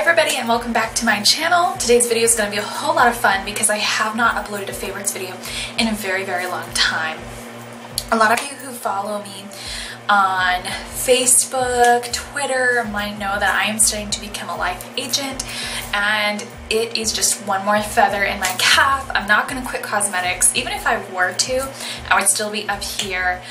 everybody and welcome back to my channel. Today's video is going to be a whole lot of fun because I have not uploaded a favorites video in a very long time. A lot of you who follow me on Facebook, Twitter might know that I am studying to become a life agent, and it is just one more feather in my cap. I'm not going to quit cosmetics. Even if I were to, I would still be up here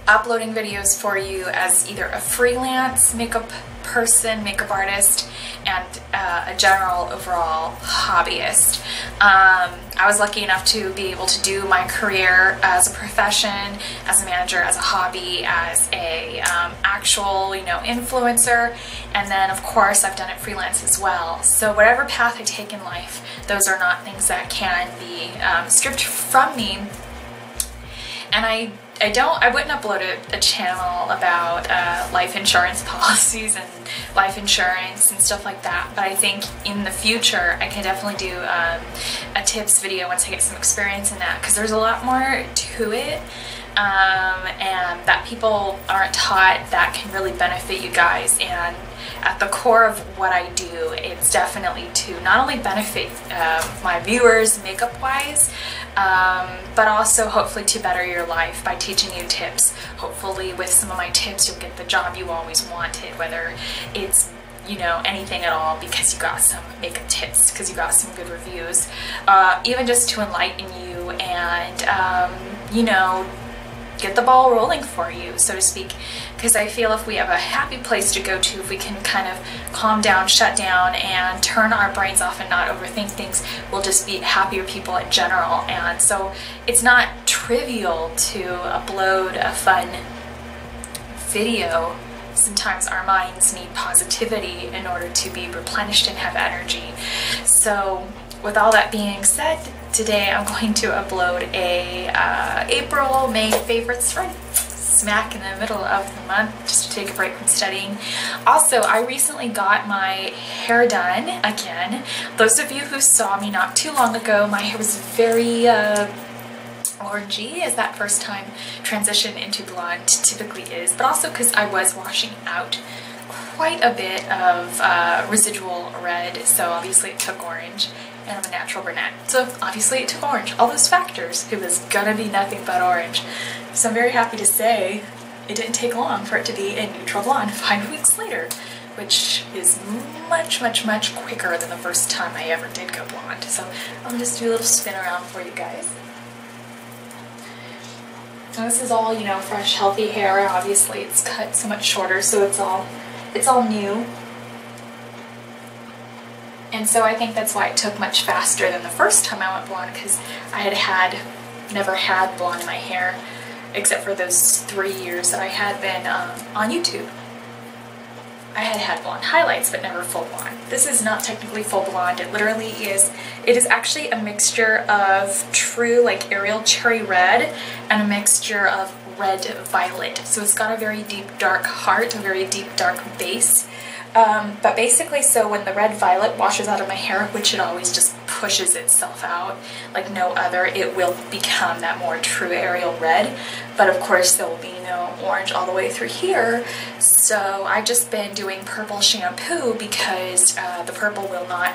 uploading videos for you as either a freelance makeup person, makeup artist, and a general overall hobbyist. I was lucky enough to be able to do my career as a profession, as a manager, as a hobby, as a actual, influencer, and then of course I've done it freelance as well. So whatever path I take in life, those are not things that can be stripped from me. And I wouldn't upload a channel about life insurance policies and life insurance and stuff like that, but I think in the future I can definitely do a tips video once I get some experience in that, because there's a lot more to it and that people aren't taught that can really benefit you guys. And at the core of what I do, it's definitely to not only benefit my viewers makeup wise, but also hopefully to better your life by teaching you tips. Hopefully with some of my tips you'll get the job you always wanted, whether it's anything at all, because you got some makeup tips, because you got some good reviews, even just to enlighten you and get the ball rolling for you, so to speak. Because I feel if we have a happy place to go to, if we can kind of calm down, shut down, and turn our brains off and not overthink things, we'll just be happier people in general. And so it's not trivial to upload a fun video. Sometimes our minds need positivity in order to be replenished and have energy. So with all that being said, today I'm going to upload a April-May favorites right smack in the middle of the month, just to take a break from studying. Also, I recently got my hair done again. Those of you who saw me not too long ago, my hair was very orangey, as that first time transition into blonde typically is, but also because I was washing out quite a bit of residual red, so obviously it took orange, and I'm a natural brunette, so obviously it took orange. All those factors, it was gonna be nothing but orange. So I'm very happy to say it didn't take long for it to be a neutral blonde 5 weeks later, which is much quicker than the first time I ever did go blonde. So I'll just do a little spin around for you guys. And this is all, fresh, healthy hair. Obviously it's cut so much shorter, so it's all new. And so I think that's why it took much faster than the first time I went blonde, because I never had blonde in my hair, except for those 3 years that I had been on YouTube. I had blonde highlights, but never full blonde. This is not technically full blonde. It literally is. It is actually a mixture of true Ariel cherry red and a mixture of red violet. So it's got a very deep dark heart, a very deep dark base. But basically, so when the red violet washes out of my hair, which it always just pushes itself out like no other, it will become that more true Ariel red. But of course there will be no orange all the way through here. So I've just been doing purple shampoo because the purple will not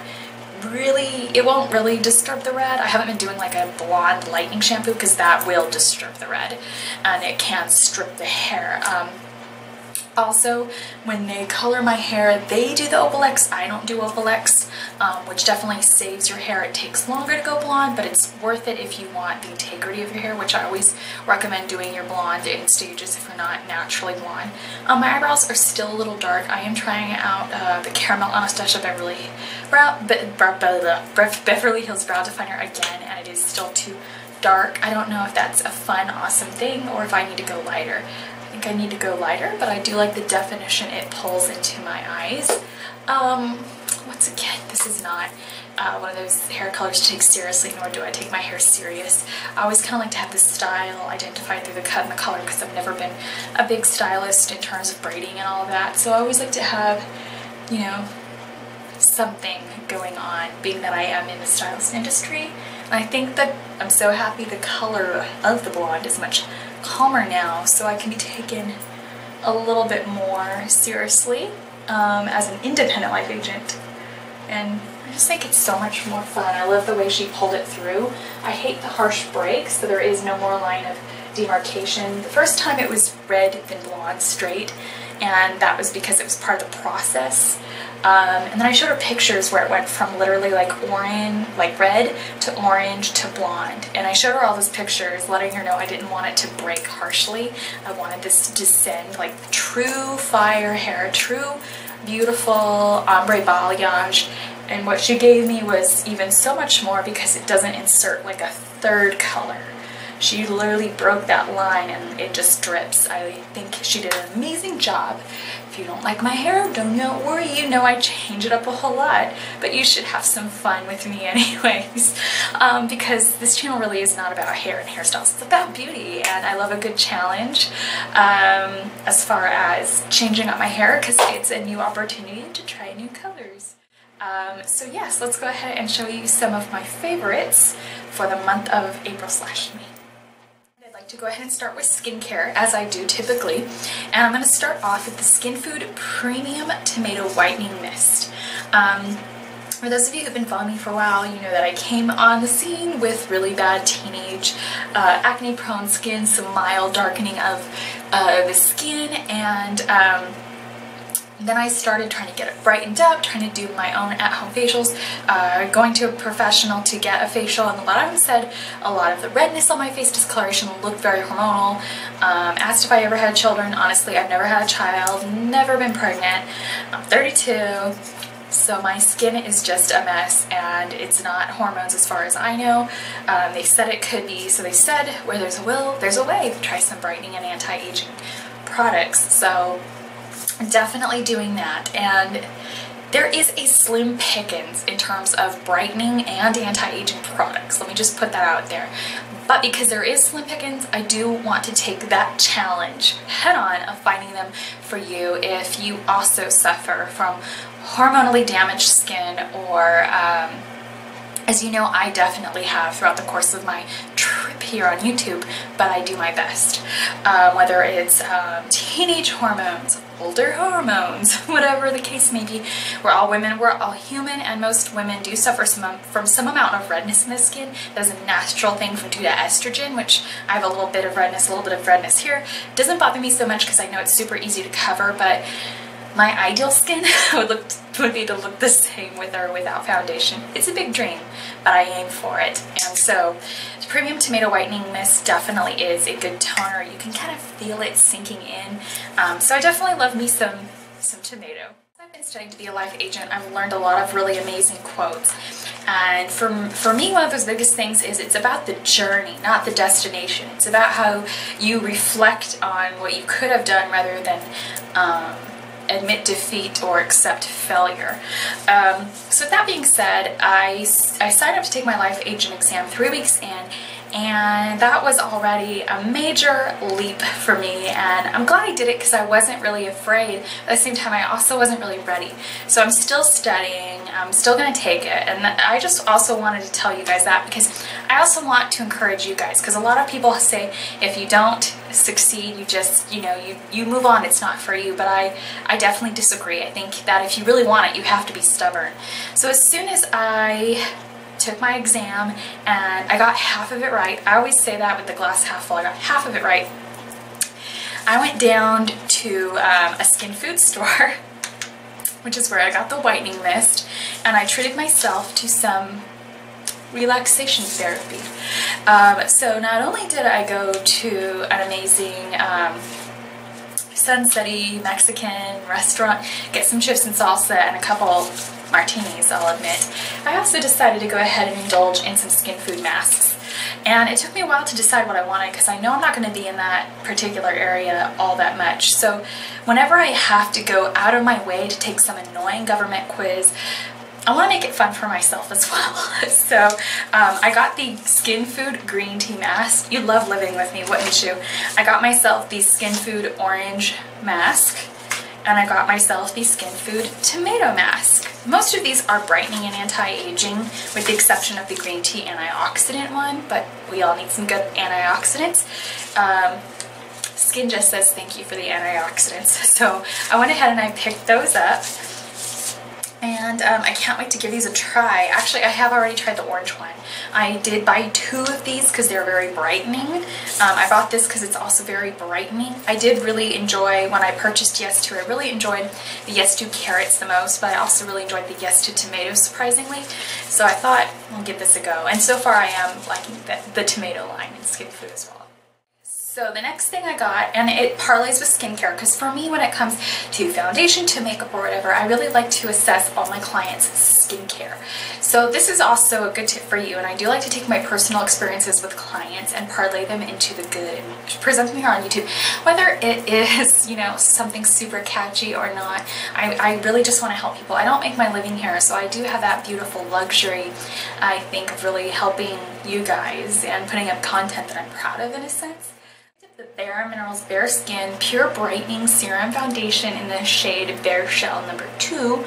really, it won't really disturb the red. I haven't been doing like a blonde lightening shampoo because that will disturb the red and it can strip the hair. Also, when they color my hair, they do the Opal X. I don't do Opal X, which definitely saves your hair. It takes longer to go blonde, but it's worth it if you want the integrity of your hair, which I always recommend doing your blonde in stages if you're not naturally blonde. My eyebrows are still a little dark. I am trying out the Caramel Anastasia Beverly Hills Brow Definer again, and it is still too dark. I don't know if that's a fun, awesome thing, or if I need to go lighter. I think I need to go lighter, but I do like the definition it pulls into my eyes. Once again, this is not one of those hair colors to take seriously, nor do I take my hair serious. I always kind of like to have the style identified through the cut and the color, because I've never been a big stylist in terms of braiding and all of that. So I always like to have, something going on, being that I am in the stylist industry. And I think that I'm so happy the color of the blonde is much calmer now, so I can be taken a little bit more seriously. as an independent life agent, and I just think it's so much more fun. I love the way she pulled it through. I hate the harsh breaks, so there is no more line of demarcation. The first time it was red then blonde straight, and that was because it was part of the process. And then I showed her pictures where it went from literally like orange, like red to orange to blonde. And I showed her all those pictures, letting her know I didn't want it to break harshly. I wanted this to descend like true fire hair, true beautiful ombre balayage. And what she gave me was even so much more because it doesn't insert like a third color. She literally broke that line and it just drips. I think she did an amazing job. If you don't like my hair, don't worry, you know I change it up a whole lot, but you should have some fun with me anyways, because this channel really is not about hair and hairstyles, it's about beauty, and I love a good challenge as far as changing up my hair, because it's a new opportunity to try new colors. So yes, let's go ahead and show you some of my favorites for the month of April/May. To go ahead and start with skincare, as I do typically, and I'm going to start off with the Skin Food Premium Tomato Whitening Mist. For those of you who've been following me for a while, you know that I came on the scene with really bad teenage acne-prone skin, some mild darkening of the skin, and then I started trying to get it brightened up, trying to do my own at-home facials, going to a professional to get a facial, and a lot of them said a lot of the redness on my face discoloration looked very hormonal. Asked if I ever had children. Honestly, I've never had a child, never been pregnant. I'm 32, so my skin is just a mess, and it's not hormones as far as I know. They said it could be, so they said where there's a will, there's a way. Try some brightening and anti-aging products. So definitely doing that, and there is a slim pickings in terms of brightening and anti-aging products. Let me just put that out there. But because there is slim pickings, I do want to take that challenge head on of finding them for you if you also suffer from hormonally damaged skin, or as you know, I definitely have throughout the course of my trip here on YouTube, but I do my best. Whether it's teenage hormones, older hormones, whatever the case may be, we're all women, we're all human, and most women do suffer from some amount of redness in the skin. That's a natural thing due to estrogen, which I have a little bit of redness here. Doesn't bother me so much because I know it's super easy to cover, but my ideal skin would be to look the same with or without foundation. It's a big dream, but I aim for it. And so the Premium Tomato Whitening Mist definitely is a good toner. You can kind of feel it sinking in. So I definitely love me some tomato. I've been studying to be a life agent. I've learned a lot of really amazing quotes. And for me, one of those biggest things is it's about the journey, not the destination. It's about how you reflect on what you could have done rather than admit defeat or accept failure. So that being said, I signed up to take my life agent exam 3 weeks in, and that was already a major leap for me, and I'm glad I did it because I wasn't really afraid. At the same time, I also wasn't really ready. So I'm still studying, I'm still going to take it, and I just also wanted to tell you guys that because I also want to encourage you guys, because a lot of people say if you don't succeed, you just, you move on, it's not for you, but I definitely disagree. I think that if you really want it, you have to be stubborn. So as soon as I took my exam and I got half of it right, I always say that with the glass half full, I got half of it right, I went down to a skin food store, which is where I got the whitening mist, and I treated myself to some relaxation therapy. So not only did I go to an amazing sunsetty Mexican restaurant, get some chips and salsa and a couple martinis, I'll admit, I also decided to go ahead and indulge in some skin food masks. And it took me a while to decide what I wanted because I know I'm not going to be in that particular area all that much. So whenever I have to go out of my way to take some annoying government quiz, I want to make it fun for myself as well. So I got the Skin Food Green Tea Mask. You'd love living with me, wouldn't you? I got myself the Skin Food Orange Mask, and I got myself the Skin Food Tomato Mask. Most of these are brightening and anti-aging, with the exception of the green tea antioxidant one, but we all need some good antioxidants. skin just says thank you for the antioxidants. So I went ahead and I picked those up. And I can't wait to give these a try. Actually, I have already tried the orange one. I did buy 2 of these because they're very brightening. I bought this because it's also very brightening. I did really enjoy, when I purchased Yes 2, I really enjoyed the Yes 2 carrots the most, but I also really enjoyed the Yes 2 tomatoes, surprisingly. So I thought, I'll give this a go. And so far I am liking the tomato line in skin food as well. So the next thing I got, and it parlays with skincare, because for me when it comes to foundation, to makeup or whatever, I really like to assess all my clients' skincare. So this is also a good tip for you, and I do like to take my personal experiences with clients and parlay them into the good and present them here on YouTube. Whether it is, you know, something super catchy or not, I really just want to help people. I don't make my living here, so I do have that beautiful luxury, I think, of really helping you guys and putting up content that I'm proud of in a sense. The BareMinerals Bare Skin Pure Brightening Serum Foundation in the shade Bare Shell number 2.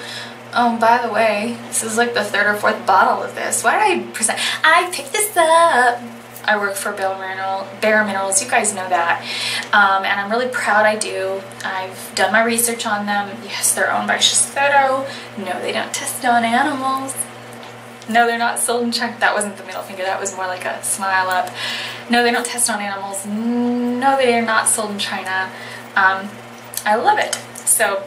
Oh, by the way, this is like the 3rd or 4th bottle of this. Why did I present? I picked this up. I work for BareMinerals, you guys know that. And I'm really proud I do. I've done my research on them. Yes, they're owned by Shiseido. No, they don't test on animals. No, they're not sold in China. That wasn't the middle finger, that was more like a smile up. No, they don't test on animals. No, they are not sold in China. I love it. So,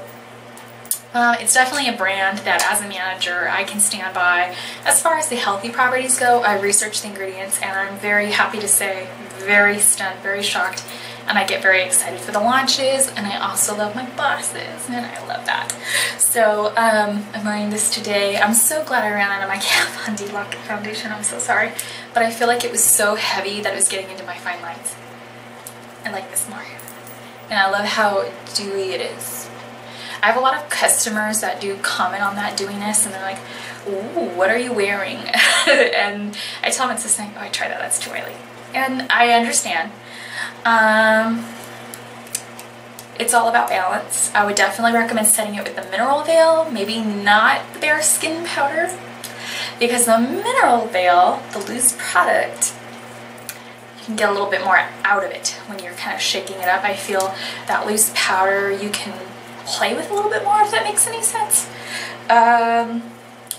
it's definitely a brand that as a manager I can stand by. As far as the healthy properties go, I researched the ingredients and I'm very happy to say, very stunned, very shocked. And I get very excited for the launches, and I also love my bosses, and I love that. So I'm wearing this today. I'm so glad I ran out of my Kat Von D Laaate foundation. I'm so sorry, but I feel like it was so heavy that it was getting into my fine lines. I like this more, and I love how dewy it is. I have a lot of customers that do comment on that dewiness, and they're like, "Ooh, what are you wearing?" And I tell them it's the same. Oh, I tried that. That's too oily, and I understand. It's all about balance. I would definitely recommend setting it with the mineral veil, maybe not the bare skin powder, because the mineral veil, the loose product, you can get a little bit more out of it when you're kind of shaking it up. I feel that loose powder you can play with a little bit more, if that makes any sense.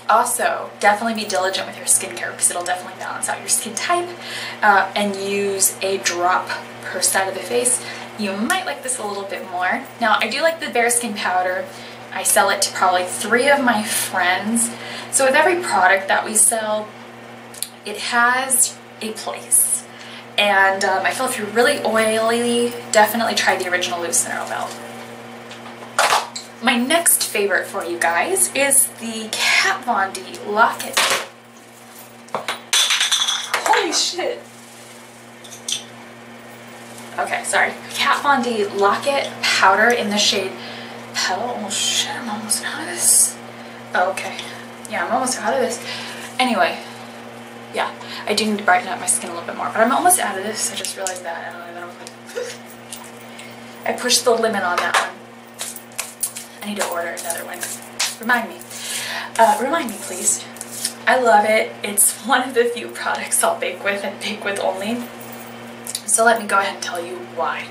Also, definitely be diligent with your skincare because it'll definitely balance out your skin type, and use a drop per side of the face. You might like this a little bit more. Now, I do like the bare skin powder. I sell it to probably 3 of my friends. So with every product that we sell, it has a place. And I feel if you're really oily, definitely try the original loose mineral veil. My next favorite for you guys is the Kat Von D Laaate. Holy shit. Okay, sorry. Kat Von D Laaate powder in the shade Petal. Oh shit, I'm almost out of this. Oh, okay. Yeah, I'm almost out of this. Anyway, yeah, I do need to brighten up my skin a little bit more, but I'm almost out of this. I just realized that. I don't know. I pushed the limit on that one. I need to order another one. Remind me. Remind me, please. I love it. It's one of the few products I'll bake with and bake with only. So let me go ahead and tell you why.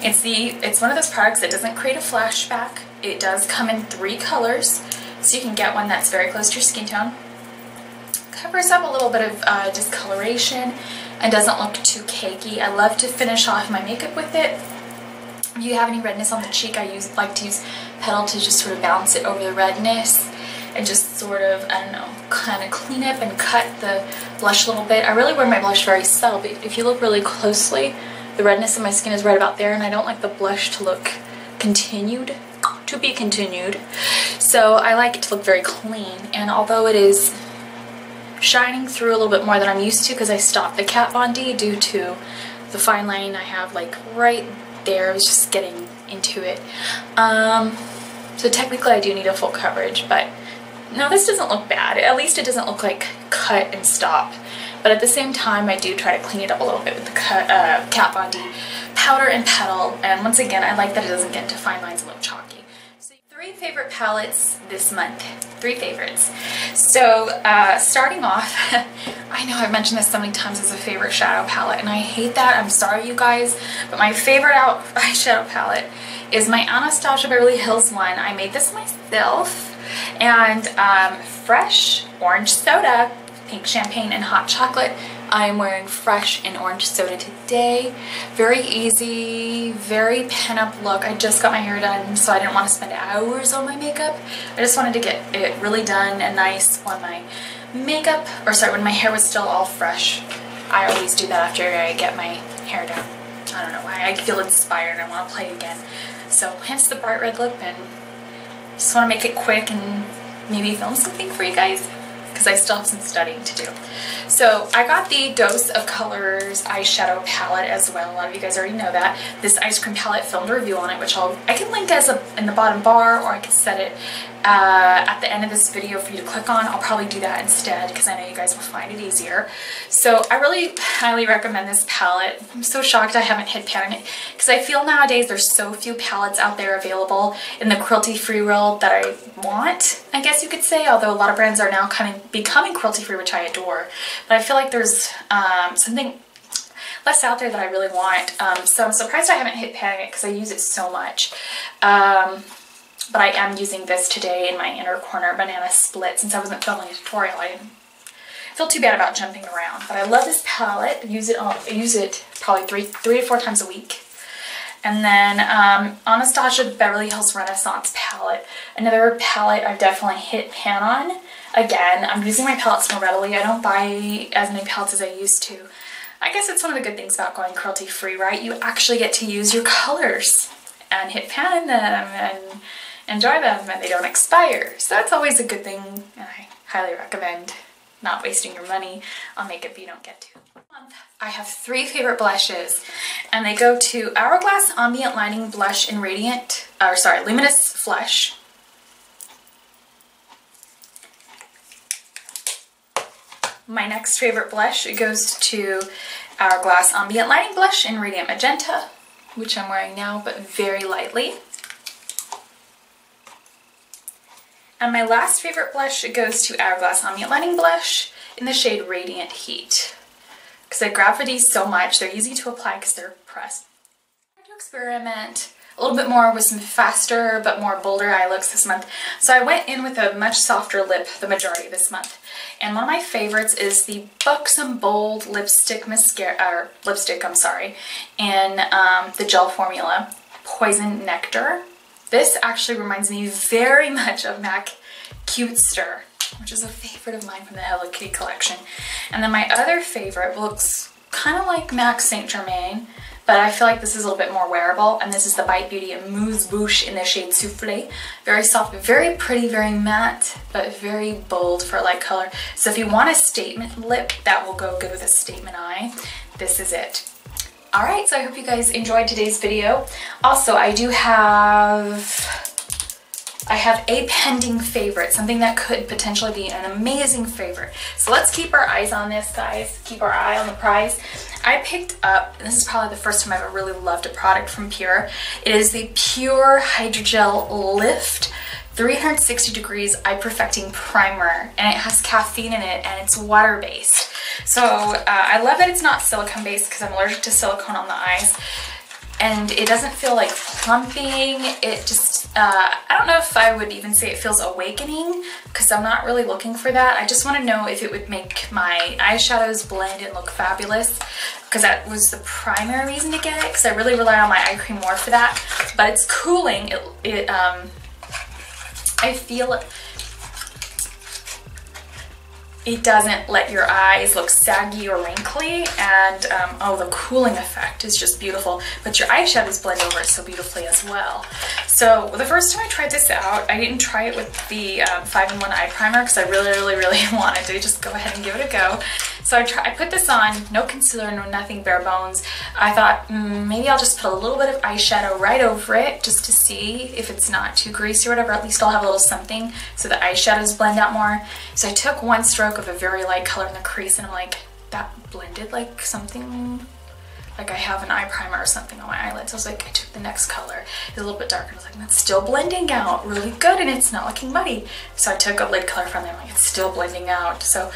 It's one of those products that doesn't create a flashback. It does come in 3 colors, so you can get one that's very close to your skin tone. Covers up a little bit of discoloration and doesn't look too cakey. I love to finish off my makeup with it. If you have any redness on the cheek, I like to use Petal to just sort of balance it over the redness and just sort of, I don't know, kind of clean up and cut the blush a little bit. I really wear my blush very subtle, but if you look really closely, the redness of my skin is right about there, and I don't like the blush to look continued, to be continued. So I like it to look very clean, and although it is shining through a little bit more than I'm used to because I stopped the Kat Von D due to the fine line I have like right there. I was just getting into it. So technically I do need a full coverage, but no, this doesn't look bad. At least it doesn't look like cut and stop. But at the same time, I do try to clean it up a little bit with the Kat Von D powder and Petal. And once again, I like that it doesn't get into fine lines and look chalky. So 3 favorite palettes this month. 3 favorites. So starting off, I know I've mentioned this so many times as a favorite shadow palette, and I hate that. I'm sorry, you guys, but my favorite eyeshadow palette is my Anastasia Beverly Hills one. I made this myself, and Fresh Orange Soda, Pink Champagne, and Hot Chocolate. I'm wearing Fresh and Orange Soda today. Very easy, very pin-up look. I just got my hair done, so I didn't want to spend hours on my makeup. I just wanted to get it really done and nice when my makeup, or sorry, when my hair was still all fresh. I always do that after I get my hair done. I don't know why, I feel inspired, I want to play again. So hence the bright red lip, and just want to make it quick and maybe film something for you guys, because I still have some studying to do. So I got the Dose of Colors eyeshadow palette as well. A lot of you guys already know that. This ice cream palette, filmed a review on it, which I can link as in the bottom bar, or I can set it at the end of this video for you to click on. I'll probably do that instead because I know you guys will find it easier. So I really highly recommend this palette. I'm so shocked I haven't hit pan on it, because I feel nowadays there's so few palettes out there available in the cruelty-free world that I want, I guess you could say, although a lot of brands are now becoming cruelty-free, which I adore. But I feel like there's something less out there that I really want. So I'm surprised I haven't hit pan on it because I use it so much. But I am using this today in my inner corner banana split. Since I wasn't filming a tutorial, I didn't feel too bad about jumping around. But I love this palette. I use it probably three to four times a week. And then Anastasia Beverly Hills Renaissance palette. Another palette I've definitely hit pan on. Again, I'm using my palettes more readily. I don't buy as many palettes as I used to. I guess it's one of the good things about going cruelty free, right? You actually get to use your colors and hit pan in them and enjoy them, and they don't expire. So that's always a good thing, and I highly recommend not wasting your money on makeup you don't get to. I have three favorite blushes, and they go to Hourglass Ambient Lighting Blush in Luminous Flush. My next favorite blush, it goes to Hourglass Ambient Lighting Blush in Radiant Magenta, which I'm wearing now, but very lightly. And my last favorite blush, it goes to Hourglass Ambient Lighting Blush in the shade Radiant Heat. Because I grab for these so much, they're easy to apply because they're pressed. I'm going to experiment a little bit more with some faster but more bolder eye looks this month. So I went in with a much softer lip the majority of this month. And one of my favorites is the Buxom Bold Lipstick Mascara, in the gel formula, Poison Nectar. This actually reminds me very much of MAC Cutester, which is a favorite of mine from the Hello Kitty collection. And then my other favorite looks kind of like MAC Saint Germain, but I feel like this is a little bit more wearable, and this is the Bite Beauty Amuse Bouche in the shade Soufflé. Very soft, very pretty, very matte, but very bold for a light color. So if you want a statement lip that will go good with a statement eye, this is it. Alright, so I hope you guys enjoyed today's video. Also, I have a pending favorite, something that could potentially be an amazing favorite. So let's keep our eyes on this, guys. Keep our eye on the prize. I picked up, this is probably the first time I've ever really loved a product from Pure. It is the Pure Hydrogel Lift 360 Degrees Eye Perfecting Primer, and it has caffeine in it, and it's water-based. So I love that it's not silicone-based because I'm allergic to silicone on the eyes. And it doesn't feel like plumping. It just, I don't know if I would even say it feels awakening, because I'm not really looking for that. I just want to know if it would make my eyeshadows blend and look fabulous, because that was the primary reason to get it, because I really rely on my eye cream more for that. But it's cooling. I feel it doesn't let your eyes look saggy or wrinkly, and oh, the cooling effect is just beautiful. But your eyeshadows blend over it so beautifully as well. So the first time I tried this out, I didn't try it with the 5-in-1 eye primer because I really wanted to just go ahead and give it a go. So I put this on, no concealer, no nothing, bare bones. I thought maybe I'll just put a little bit of eyeshadow right over it just to see if it's not too greasy or whatever. At least I'll have a little something so the eyeshadows blend out more. So I took one stroke of a very light color in the crease, and I'm like, that blended like something, like I have an eye primer or something on my eyelids. I was like, I took the next color, it's a little bit darker, and I was like, that's still blending out really good, and it's not looking muddy. So I took a lid color from there, I'm like, it's still blending out. So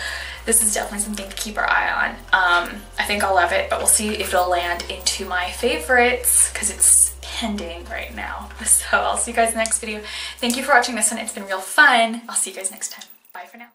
this is definitely something to keep our eye on. I think I'll love it, but we'll see if it'll land into my favorites because it's pending right now. So I'll see you guys in the next video. Thank you for watching this one. It's been real fun. I'll see you guys next time. Bye for now.